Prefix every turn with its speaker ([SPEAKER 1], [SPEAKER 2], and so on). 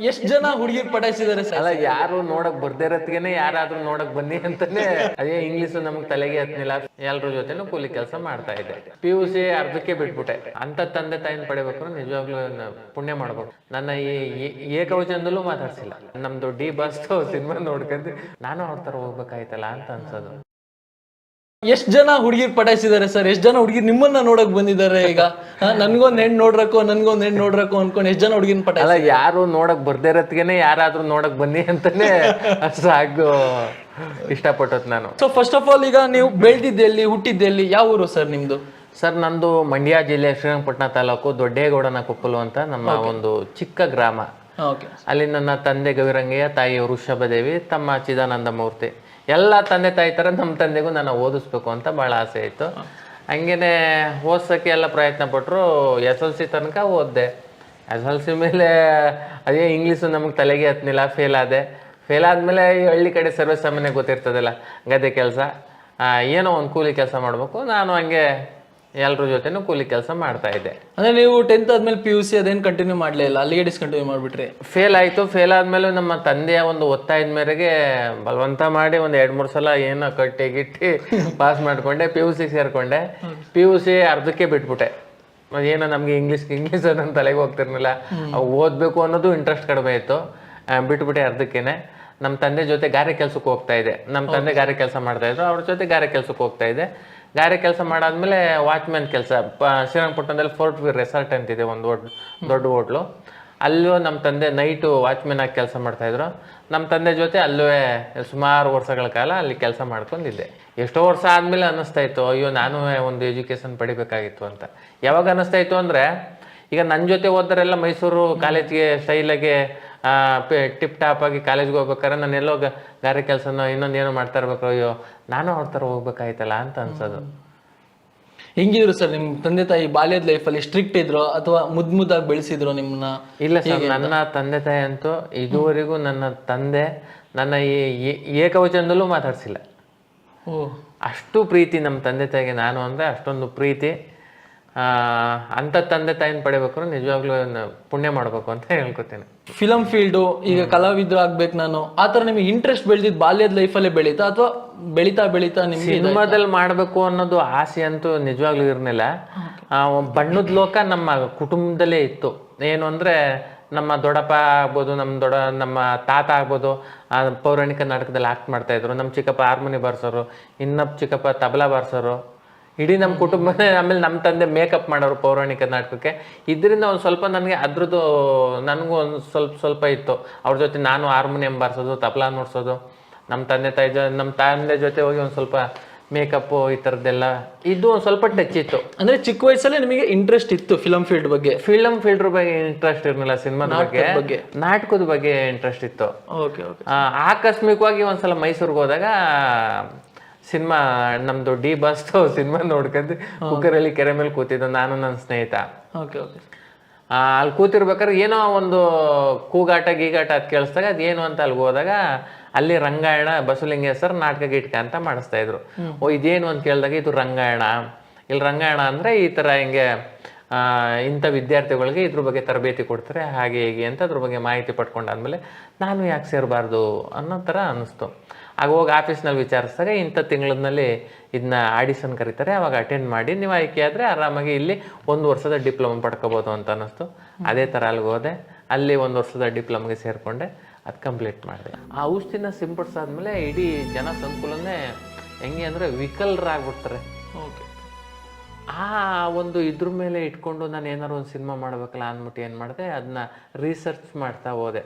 [SPEAKER 1] ಎಷ್ಟ್ ಜನ ಹುಡುಗಿರ್ ಪಟಾಯಿಸಿದಾರೆ ಸರ್?
[SPEAKER 2] ಅಲ್ಲ, ಯಾರು ನೋಡಕ್ ಬರ್ದೇ ಇರತ್ಗೆನೆ ಯಾರಾದ್ರೂ ನೋಡಕ್ ಬನ್ನಿ ಅಂತಾನೆ. ಅದೇ ಇಂಗ್ಲಿಷ್ ನಮ್ಗ್ ತಲೆಗೆ ಹತ್ನಿಲ್ಲ. ಎಲ್ರ ಜೊತೆನೂ ಕೂಲಿ ಕೆಲಸ ಮಾಡ್ತಾ ಇದ್ದೆ. PUC ಅರ್ಧಕ್ಕೆ ಬಿಟ್ಬಿಟ್ಟೆ. ಅಂತ ತಂದೆ ತಾಯಿನ ಪಡಿಬೇಕು ನಿಜವಾಗ್ಲೂ ಪುಣ್ಯ ಮಾಡ್ಬೇಕು. ನನ್ನ ಈ ಏಕವಚನದಲ್ಲೂ ಮಾತಾಡ್ಸಿಲ್ಲ. ನಮ್ದು ಡಿ ಬಾಸ್ ಸಿನಿಮಾ ನೋಡ್ಕೊಂಡು ನಾನು ಅವ್ರ ತರ ಹೋಗ್ಬೇಕಾಯ್ತಲ್ಲ ಅಂತ ಅನ್ಸೋದು.
[SPEAKER 1] ಎಷ್ಟ್ ಜನ ಹುಡುಗಿರ್ ಪಟಾಯಿಸಿದಾರೆ ಸರ್? ಎಷ್ಟ್ ಜನ ಹುಡುಗಿರ್ ನಿಮ್ಮನ್ನ ನೋಡಕ್ ಬಂದಿದ್ದಾರೆ? ಈಗ ನನ್ಗೊಂದ್ ಹೆಣ್ ನೋಡ್ರಕ್ಕೋ ಅನ್ಕೊಂಡು ಎಷ್ಟ್ ಜನ ಹುಡುಗಿನ
[SPEAKER 2] ಅಲ್ಲ,
[SPEAKER 1] ಪಟಾಯಿಸಿ?
[SPEAKER 2] ಯಾರು ನೋಡಕ್ ಬರ್ದೇ ಇರತ್ಗೆನೆ ಯಾರಾದ್ರೂ ನೋಡಕ್ ಬನ್ನಿ ಅಂತಾನೆ ಸಾಕು ಇಷ್ಟಪಟ್ಟತ್ ನಾನು.
[SPEAKER 1] ಸೊ ಫಸ್ಟ್ ಆಫ್ ಆಲ್, ಈಗ ನೀವು ಬೆಳೆದಿದ್ದೆಲ್ಲಿ, ಹುಟ್ಟಿದ್ದೆಲ್ಲಿ, ಯಾವ ಊರು ಸರ್ ನಿಮ್ದು?
[SPEAKER 2] ಸರ್, ನಂದು ಮಂಡ್ಯ ಜಿಲ್ಲೆ ಶ್ರೀರಂಗಪಟ್ಟಣ ತಾಲೂಕು ದೊಡ್ಡೇಗೌಡನ ಕೊಪ್ಪಲು ಅಂತ ನಮ್ಮ ಒಂದು ಚಿಕ್ಕ ಗ್ರಾಮ. ಅಲ್ಲಿ ನನ್ನ ತಂದೆ ಗವಿರಂಗಯ್ಯ, ತಾಯಿ ವೃಷಭದೇವಿ, ತಮ್ಮ ಚಿದಾನಂದ ಮೂರ್ತಿ. ಎಲ್ಲ ತಂದೆ ತಾಯಿ ಥರ ನಮ್ಮ ತಂದೆಗೂ ನಾನು ಓದಿಸ್ಬೇಕು ಅಂತ ಭಾಳ ಆಸೆ ಇತ್ತು. ಹಂಗೇನೆ ಓದ್ಸೋಕ್ಕೆ ಎಲ್ಲ ಪ್ರಯತ್ನ ಪಟ್ಟರು. SLC ತನಕ ಓದಿದೆ. SLC ಮೇಲೆ ಅದೇ ಇಂಗ್ಲೀಷು ನಮಗೆ ತಲೆಗೆ ಹತ್ನಿಲ್ಲ, ಫೇಲ್ ಆದಮೇಲೆ ಈ ಹಳ್ಳಿ ಕಡೆ ಸರ್ವೇ ಸಾಮಾನ್ಯ ಗೊತ್ತಿರ್ತದಲ್ಲ, ಗದ್ದೆ ಕೆಲಸ, ಏನೋ ಒಂದು ಕೂಲಿ ಕೆಲಸ ಮಾಡಬೇಕು. ನಾನು ಹಂಗೆ ಎಲ್ರ ಜೊತೆನೂ ಕೂಲಿ ಕೆಲಸ ಮಾಡ್ತಾ ಇದ್ದೆ.
[SPEAKER 1] ಅಂದ್ರೆ ನೀವು 10th ಆದ್ಮೇಲೆ PUC ಅದೇನು ಕಂಟಿನ್ಯೂ ಮಾಡಲೇ ಇಲ್ಲ, ಅಲ್ಲಿಗೆ ಡಿಸ್ಕಂಟಿನ್ಯೂ ಮಾಡಿಬಿಟ್ರಿ?
[SPEAKER 2] ಫೇಲ್ ಆಯಿತು. ಫೇಲ್ ಆದಮೇಲೆ ನಮ್ಮ ತಂದೆಯ ಒಂದು ಒತ್ತಾಯದ ಮೇರೆಗೆ ಬಲವಂತ ಮಾಡಿ ಒಂದು 2-3 ಸಲ ಏನೋ ಕಟ್ಟಿ ಪಾಸ್ ಮಾಡಿಕೊಂಡೆ. PUC ಸೇರಿಕೊಂಡೆ. PUC ಅರ್ಧಕ್ಕೆ ಬಿಟ್ಬಿಟ್ಟೆ. ಏನೋ ನಮಗೆ ಇಂಗ್ಲೀಷ್ ನನ್ನ ತಲೆಗೆ ಹೋಗ್ತಿರ್ಲಿಲ್ಲ. ಓದಬೇಕು ಅನ್ನೋದು ಇಂಟ್ರೆಸ್ಟ್ ಕಡಿಮೆ ಇತ್ತು. ಬಿಟ್ಬಿಟ್ಟೆ ಅರ್ಧಕ್ಕೇನೆ. ನಮ್ಮ ತಂದೆ ಜೊತೆ ಗಾರೆ ಕೆಲ್ಸಕ್ಕೆ ಹೋಗ್ತಾ ಇದ್ದೆ. ನಮ್ಮ ತಂದೆ ಗಾರೆ ಕೆಲಸ ಮಾಡ್ತಾಯಿದ್ರು, ಅವ್ರ ಜೊತೆ ಗಾರೆ ಕೆಲ್ಸಕ್ಕೆ ಹೋಗ್ತಾ ಇದ್ದೆ. ಗಾರೆ ಕೆಲಸ ಮಾಡಾದ್ಮೇಲೆ ವಾಚ್ಮ್ಯಾನ್ ಕೆಲಸ ಶ್ರೀರಂಗಪಟ್ಟಣದಲ್ಲಿ ಫೋರ್ಟ್ ವ್ಯೂ ರೆಸಾರ್ಟ್ ಅಂತಿದೆ, ಒಂದು ದೊಡ್ಡ ಹೋಟ್ಲು. ಅಲ್ಲೂ ನಮ್ಮ ತಂದೆ ನೈಟು ವಾಚ್ಮ್ಯಾನ್ ಆಗಿ ಕೆಲಸ ಮಾಡ್ತಾಯಿದ್ರು. ನಮ್ಮ ತಂದೆ ಜೊತೆ ಅಲ್ಲೂ ಸುಮಾರು ವರ್ಷಗಳ ಕಾಲ ಅಲ್ಲಿ ಕೆಲಸ ಮಾಡ್ಕೊಂಡಿದ್ದೆ. ಎಷ್ಟೋ ವರ್ಷ ಆದಮೇಲೆ ಅನ್ನಿಸ್ತಾ ಇತ್ತು, ಅಯ್ಯೋ ನಾನು ಒಂದು ಎಜುಕೇಷನ್ ಪಡಿಬೇಕಾಗಿತ್ತು ಅಂತ. ಯಾವಾಗ ಅನ್ನಿಸ್ತಾ ಇತ್ತು ಅಂದರೆ, ಈಗ ನನ್ನ ಜೊತೆ ಓದರೆಲ್ಲ ಮೈಸೂರು ಕಾಲೇಜ್ಗೆ ಸ್ಟೈಲಾಗೆ ಟಿಪ್ ಟಾಪ್ ಆಗಿ ಕಾಲೇಜ್ಗೆ ಹೋಗ್ಬೇಕಾದ್ರೆ ನಾನು ಎಲ್ಲೋ ಗಾರೆ ಕೆಲಸನೋ ಇನ್ನೊಂದೇನೋ ಮಾಡ್ತಾ ಇರ್ಬೇಕು, ಅಯ್ಯೋ ನಾನು ಅವ್ರ ಥರ ಹೋಗ್ಬೇಕಾಯ್ತಲ್ಲ ಅಂತ ಅನ್ಸೋದು.
[SPEAKER 1] ಹೆಂಗಿದ್ರು ಸರ್ ನಿಮ್ಮ ತಂದೆ ತಾಯಿ ಬಾಲ್ಯದ ಲೈಫಲ್ಲಿ? ಸ್ಟ್ರಿಕ್ಟ್ ಇದ್ರು ಅಥವಾ ಮುದ್ದಾಗಿ ಬೆಳೆಸಿದ್ರು ನಿಮ್ಮನ್ನ?
[SPEAKER 2] ಇಲ್ಲ ಸರ್, ನನ್ನ ತಂದೆ ತಾಯಿ ಅಂತೂ ಇದುವರೆಗೂ ನನ್ನ ತಂದೆ ನನ್ನ ಈ ಏಕವಚನದಲ್ಲೂ ಮಾತಾಡ್ಸಿಲ್ಲ. ಅಷ್ಟು ಪ್ರೀತಿ ನಮ್ಮ ತಂದೆ ತಾಯಿಗೆ ನಾನು ಅಂದರೆ, ಅಷ್ಟೊಂದು ಪ್ರೀತಿ. ಅಂಥ ತಂದೆ ತಾಯಿನ ಪಡಿಬೇಕಾದ್ರೆ ನಿಜವಾಗ್ಲೂ ಪುಣ್ಯ ಮಾಡಬೇಕು ಅಂತ ಹೇಳ್ಕೊತೇನೆ.
[SPEAKER 1] ಫಿಲಮ್ ಫೀಲ್ಡು, ಈಗ ಕಲಾವಿದ್ರು ಆಗ್ಬೇಕು ನಾನು, ಆ ಥರ ನಿಮಗೆ ಇಂಟ್ರೆಸ್ಟ್ ಬೆಳೆದಿದ್ದು ಬಾಲ್ಯದ ಲೈಫಲ್ಲೇ ಬೆಳೀತಾ ಅಥವಾ ಬೆಳೀತಾ ನಿಮ್ಗೆ
[SPEAKER 2] ಸಿನಿಮಾದಲ್ಲಿ ಮಾಡಬೇಕು ಅನ್ನೋದು ಆಸೆ ಅಂತೂ ನಿಜವಾಗ್ಲೂ ಇರಲಿಲ್ಲ. ಬಣ್ಣದ ಲೋಕ ನಮ್ಮ ಕುಟುಂಬದಲ್ಲೇ ಇತ್ತು. ಏನು ಅಂದರೆ, ನಮ್ಮ ದೊಡ್ಡಪ್ಪ ಆಗ್ಬೋದು, ನಮ್ಮ ತಾತ ಆಗ್ಬೋದು, ಪೌರಾಣಿಕ ನಾಟಕದಲ್ಲಿ ಆಕ್ಟ್ ಮಾಡ್ತಾಯಿದ್ರು. ನಮ್ಮ ಚಿಕ್ಕಪ್ಪ ಹಾರ್ಮೋನಿ ಬಾರಿಸೋರು, ಇನ್ನೊಬ್ಬ ಚಿಕ್ಕಪ್ಪ ತಬಲಾ ಬಾರಿಸೋರು. ಇಡೀ ನಮ್ಮ ಕುಟುಂಬನೇ. ಆಮೇಲೆ ನಮ್ಮ ತಂದೆ ಮೇಕಪ್ ಮಾಡೋರು ಪೌರಾಣಿಕ ನಾಟಕಕ್ಕೆ. ಇದರಿಂದ ಒಂದು ಸ್ವಲ್ಪ ನನಗೆ ಅದ್ರದ್ದು ನನಗೂ ಒಂದು ಸ್ವಲ್ಪ ಇತ್ತು. ಅವ್ರ ಜೊತೆ ನಾನು ಹಾರ್ಮೋನಿಯಂ ಬಾರಿಸೋದು, ತಬಲಾ ನುಡ್ಸೋದು. ನಮ್ಮ ತಂದೆ ಜೊತೆ ಹೋಗಿ ಒಂದು ಸ್ವಲ್ಪ ಮೇಕಪ್ಪು ಈ ಥರದ್ದೆಲ್ಲ ಇದು ಒಂದು ಸ್ವಲ್ಪ ಟಚ್ ಇತ್ತು.
[SPEAKER 1] ಅಂದರೆ ಚಿಕ್ಕ ವಯಸ್ಸಲ್ಲೇ ನಿಮಗೆ ಇಂಟ್ರೆಸ್ಟ್ ಇತ್ತು ಫಿಲಮ್ ಫೀಲ್ಡ್ ಬಗ್ಗೆ?
[SPEAKER 2] ಫಿಲ್ಮ್ ಫೀಲ್ಡ್ ಬಗ್ಗೆ ಇಂಟ್ರೆಸ್ಟ್ ಇರಲಿಲ್ಲ, ಸಿನಿಮಾದ ಬಗ್ಗೆ, ನಾಟಕದ ಬಗ್ಗೆ ಇಂಟ್ರೆಸ್ಟ್ ಇತ್ತು. ಆಕಸ್ಮಿಕವಾಗಿ ಒಂದ್ಸಲ ಮೈಸೂರಿಗೆ ಹೋದಾಗ ಸಿನಿಮಾ, ನಮ್ದು ಡಿ ಬಾಸ್ ಸಿನಿಮಾ ನೋಡ್ಕೊಂಡು ಕುಕ್ಕರಲ್ಲಿ ಕೆರೆ ಮೇಲೆ ಕೂತಿದ್ದು ನಾನು ನನ್ನ ಸ್ನೇಹಿತ. ಅಲ್ಲಿ ಕೂತಿರ್ಬೇಕಾದ್ರೆ ಏನೋ ಒಂದು ಕೂಗಾಟ ಗೀಗಾಟ ಅದು ಕೇಳಿಸ್ದಾಗ ಅದೇನು ಅಂತ ಅಲ್ಲಿಗೆ ಹೋದಾಗ ಅಲ್ಲಿ ರಂಗಾಯಣ ಬಸವಲಿಂಗೇಶ್ವರ ನಾಟಕ ಗೀಟಕ ಅಂತ ಮಾಡಿಸ್ತಾ ಇದ್ರು. ಇದೇನು ಅಂತ ಕೇಳಿದಾಗ ಇದು ರಂಗಾಯಣ. ಇಲ್ಲಿ ರಂಗಾಯಣ ಅಂದರೆ ಈ ಥರ ಹಿಂಗೆ ಇಂಥ ವಿದ್ಯಾರ್ಥಿಗಳಿಗೆ ಇದ್ರ ಬಗ್ಗೆ ತರಬೇತಿ ಕೊಡ್ತಾರೆ, ಹಾಗೆ ಹೀಗೆ ಅಂತ ಅದ್ರ ಬಗ್ಗೆ ಮಾಹಿತಿ ಪಡ್ಕೊಂಡಾದ್ಮೇಲೆ ನಾನು ಯಾಕೆ ಸೇರಬಾರ್ದು ಅನ್ನೋ ಥರ ಅನ್ನಿಸ್ತು. ಆಗ ಹೋಗಿ ಆಫೀಸ್ನಲ್ಲಿ ವಿಚಾರಿಸಿದಾಗ ಇಂಥ ತಿಂಗಳಲ್ಲಿ ಇದನ್ನ ಆಡಿಷನ್ ಕರೀತಾರೆ, ಅವಾಗ ಅಟೆಂಡ್ ಮಾಡಿ ನೀವು ಆಯ್ಕೆ ಆದರೆ ಆರಾಮಾಗಿ ಇಲ್ಲಿ 1 ವರ್ಷದ ಡಿಪ್ಲೊಮಾ ಪಡ್ಕೋಬೋದು ಅಂತ ಅನ್ನಿಸ್ತು. ಅದೇ ಥರ ಅಲ್ಲಿಗೆ ಹೋದೆ. ಅಲ್ಲಿ 1 ವರ್ಷದ ಡಿಪ್ಲೊಮಗೆ ಸೇರಿಕೊಂಡೆ, ಅದು ಕಂಪ್ಲೀಟ್ ಮಾಡಿದೆ. ಆ ಔಷಧಿನ ಸಿಂಪಡಿಸಾದ್ಮೇಲೆ ಇಡೀ ಜನ ಸಂಕುಲನೇ ಹೆಂಗೆ ಅಂದರೆ ವಿಕಲರಾಗ್ಬಿಡ್ತಾರೆ. ಆ ಒಂದು ಇದ್ರ ಮೇಲೆ ಇಟ್ಕೊಂಡು ನಾನು ಏನಾರು ಒಂದು ಸಿನಿಮಾ ಮಾಡಬೇಕಲ್ಲ ಅಂದ್ಬಿಟ್ಟು ಏನು ಮಾಡಿದೆ, ಅದನ್ನ ರಿಸರ್ಚ್ ಮಾಡ್ತಾ ಹೋದೆ.